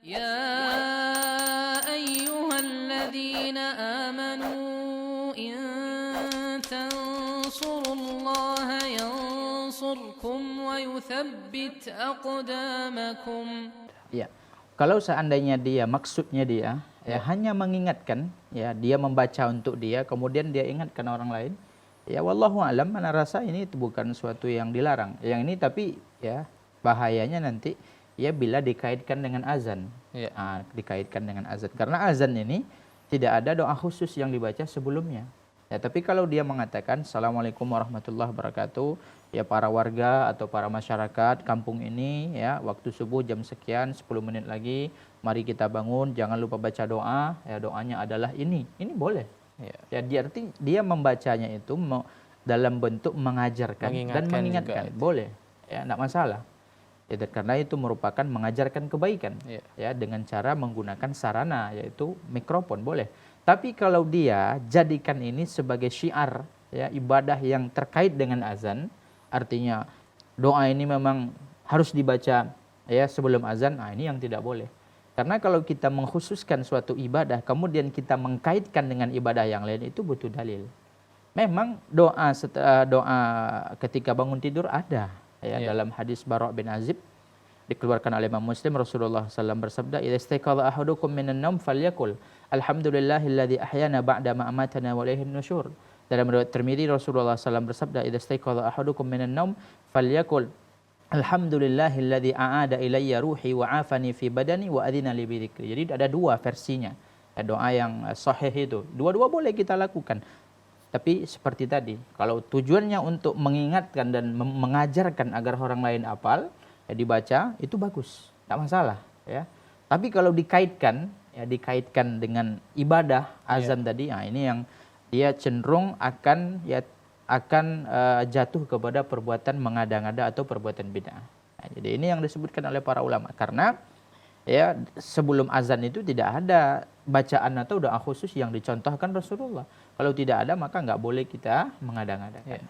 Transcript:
يا أيها الذين آمنوا إن تنصروا الله ينصركم ويثبت أقدامكم. Ya, kalau seandainya maksudnya dia hanya mengingatkan, ya dia membaca untuk dia, kemudian dia ingatkan orang lain, ya wallahu alam, mana rasa ini itu bukan suatu yang dilarang. Yang ini tapi ya bahayanya nanti ya bila dikaitkan dengan azan. Ya. Dikaitkan dengan azan. Karena azan ini tidak ada doa khusus yang dibaca sebelumnya. Ya, tapi kalau dia mengatakan Assalamualaikum warahmatullahi wabarakatuh, ya para warga atau para masyarakat kampung ini, ya waktu subuh jam sekian 10 menit lagi, mari kita bangun, jangan lupa baca doa, ya doanya adalah ini boleh. Ya, dia membacanya itu dalam bentuk mengajarkan dan mengingatkan, boleh, ya enggak masalah. Ya, karena itu merupakan mengajarkan kebaikan, ya dengan cara menggunakan sarana yaitu mikrofon, boleh. Tapi kalau dia jadikan ini sebagai syiar, ya ibadah yang terkait dengan azan, artinya doa ini memang harus dibaca ya sebelum azan, ini yang tidak boleh. Karena kalau kita mengkhususkan suatu ibadah, kemudian kita mengkaitkan dengan ibadah yang lain, itu butuh dalil. Memang doa ketika bangun tidur ada, ya dalam hadis Bara' bin Azib dikeluarkan oleh Imam Muslim, Rasulullah SAW bersabda, "Idza istayqadha ahadukum minan naum falyaqul alhamdulillahilladzi ahyana ba'da ma amatana wa ilaihin nusyur." Dalam riwayat Tirmidzi, Rasulullah SAW bersabda, "Idza istayqadha ahadukum minan naum falyaqul alhamdulillahilladzi a'ada ilayya ruhi wa 'afani fi badani wa adzina li bidzikri." Jadi ada dua versinya. Doa yang sahih itu. Dua-dua boleh kita lakukan. Tapi seperti tadi, kalau tujuannya untuk mengingatkan dan mengajarkan agar orang lain hafal, ya dibaca, itu bagus, tidak masalah, ya. Tapi kalau dikaitkan dengan ibadah azan tadi, ini yang dia cenderung akan jatuh kepada perbuatan mengada-ngada atau perbuatan bid'ah. Nah, jadi ini yang disebutkan oleh para ulama, karena ya sebelum azan itu tidak ada bacaan atau doa khusus yang dicontohkan Rasulullah. Kalau tidak ada, maka nggak boleh kita mengada-ngadakan.